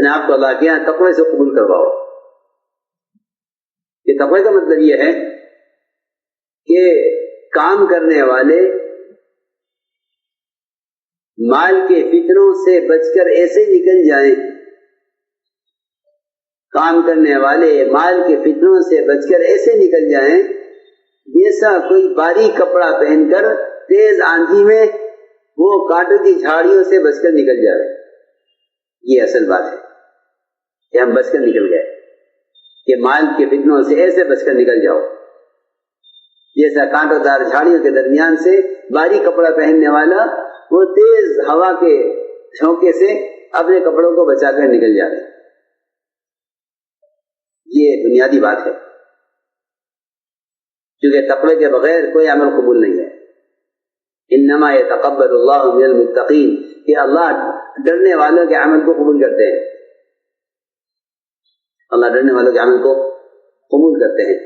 اپنے آپ کو اللہ کے یہاں تقوی سے قبول کرواؤ. کہ تقوی کا مطلب یہ ہے کہ کام کرنے والے مال کے فتنوں سے بچ کر ایسے نکل جائیں، کام کرنے والے مال کے فتنوں سے بچ کر ایسے نکل جائیں جیسا کوئی باریک کپڑا پہن کر تیز آندھی میں وہ کانٹوں کی جھاڑیوں سے بچ کر نکل جائے. یہ اصل بات ہے کہ ہم بچ کر نکل گئے، کہ مال کے فتنوں سے ایسے بچ کر نکل جاؤ جیسا کانٹوں دار جھاڑیوں کے درمیان سے باریک کپڑا پہننے والا وہ تیز ہوا کے جھونکے سے اپنے کپڑوں کو بچا کر نکل جاتے. یہ بنیادی بات ہے، کیونکہ تقوی کے بغیر کوئی عمل قبول نہیں ہے. انما یتقبل اللہ من المتقین، کہ اللہ ڈرنے والوں کے عمل کو قبول کرتے ہیں. اللہ ڈرنے والوں کے عمل کو قبول کرتے ہیں،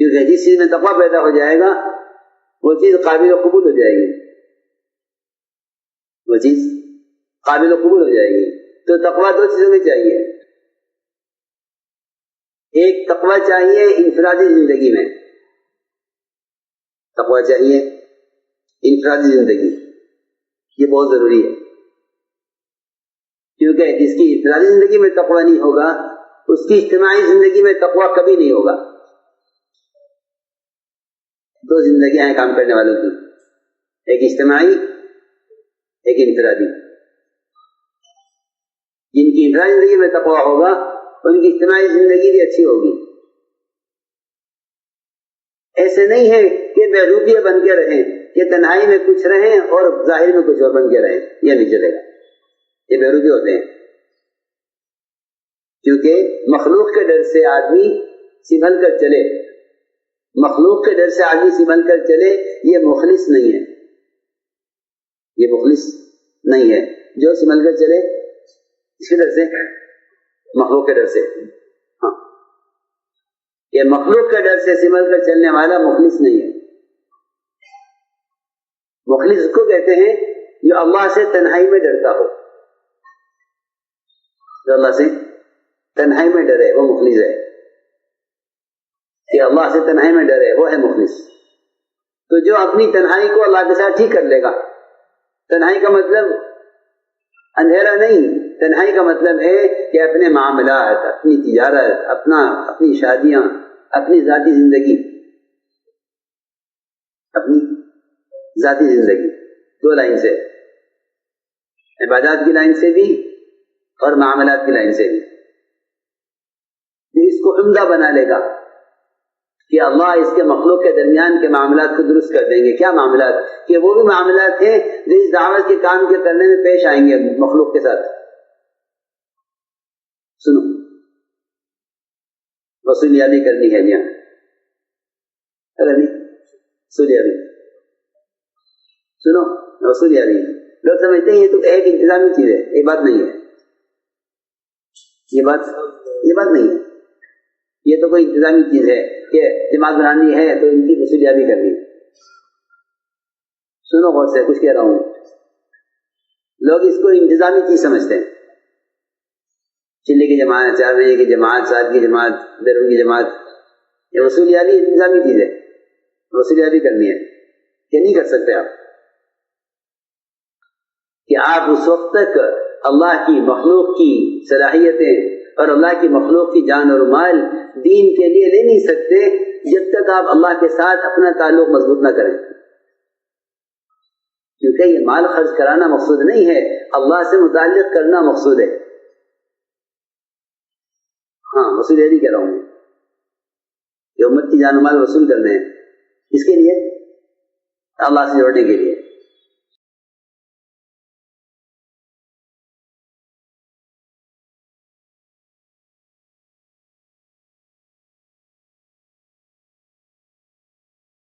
کیونکہ جس چیز میں تقوی پیدا ہو جائے گا وہ چیز قابل قبول ہو جائے گی، وہ چیز قابل قبول ہو جائے گی. تو تقوی دو چیزوں میں چاہیے. ایک تقوی چاہیے انفرادی زندگی میں، تقوی چاہیے انفرادی زندگی، یہ بہت ضروری ہے. کیونکہ جس کی انفرادی زندگی میں تقوی نہیں ہوگا اس کی اجتماعی زندگی میں تقوی کبھی نہیں ہوگا. دو زندگیاں ہیں کام کرنے والوں کی، ایک اجتماعی ایک انفرادی. جن کی انفرادی زندگی میں تقوی ہوگا ان کی اجتماعی زندگی بھی اچھی ہوگی. ایسے نہیں ہے کہ بیروبیہ بن کے رہیں، کہ تنہائی میں کچھ رہیں اور ظاہر میں کچھ اور بن کے رہیں، یہ نہیں چلے گا. یہ بیروبیہ ہوتے ہیں، کیونکہ مخلوق کے ڈر سے آدمی سنبھل کر چلے، مخلوق کے ڈر سے آدمی سنبھل کر چلے، یہ مخلص نہیں ہے. یہ مخلص نہیں ہے جو سنبھل کر چلے اس کے ڈر سے، مخلوق کے ڈر سے. ہاں، یہ مخلوق کے ڈر سے سنبھل کر چلنے والا مخلص نہیں ہے. مخلص اس کو کہتے ہیں جو اللہ سے تنہائی میں ڈرتا ہو، جو اللہ سے تنہائی میں ڈرے وہ مخلص ہے. کہ اللہ سے تنہائی میں ڈرے وہ ہے مخلص. تو جو اپنی تنہائی کو اللہ کے ساتھ ٹھیک کر لے گا، تنہائی کا مطلب اندھیرا نہیں، تنہائی کا مطلب ہے کہ اپنے معاملات، اپنی تجارت، اپنی شادیاں، اپنی ذاتی زندگی، اپنی ذاتی زندگی دو لائن سے، عبادات کی لائن سے بھی اور معاملات کی لائن سے بھی. جو اس کو عمدہ بنا لے گا کہ اللہ اس کے مخلوق کے درمیان کے معاملات کو درست کر دیں گے. کیا معاملات؟ کہ وہ بھی معاملات ہیں جو اس دعوت کے کام کے کرنے میں پیش آئیں گے مخلوق کے ساتھ. سنو، وصولیابی کرنی ہے یہاں، ارے نہیں وصولیابی، سنو وصولیابی. لوگ سمجھتے ہیں یہ تو ایک انتظامی چیز ہے، یہ بات نہیں ہے. یہ بات نہیں ہے. یہ تو کوئی انتظامی چیز ہے کہ جماعت بنانی ہے تو ان کی وصولیابی کرنی ہے. سنو غور سے کچھ کہہ رہا ہوں. لوگ اس کو انتظامی چیز سمجھتے ہیں. چلے کی جماعت، 4 مہینے کی جماعت، 7 کی جماعت، بیرون کی جماعت، یہ وصولیابی انتظامی چیز ہے. وصولیابی کرنی ہے، یہ نہیں کر سکتے آپ. کہ آپ اس وقت تک اللہ کی مخلوق کی صلاحیتیں اور اللہ کی مخلوق کی جان اور مال دین کے لیے لے نہیں سکتے جب تک آپ اللہ کے ساتھ اپنا تعلق مضبوط نہ کریں. کیونکہ یہ مال خرچ کرانا مقصود نہیں ہے، اللہ سے متعلق کرنا مقصود ہے. ہاں وصول یہ بھی کہہ رہا ہوں کہ امت کی جان و مال وصول کرنے ہیں، اس کے لیے اللہ سے جوڑنے کے لیے.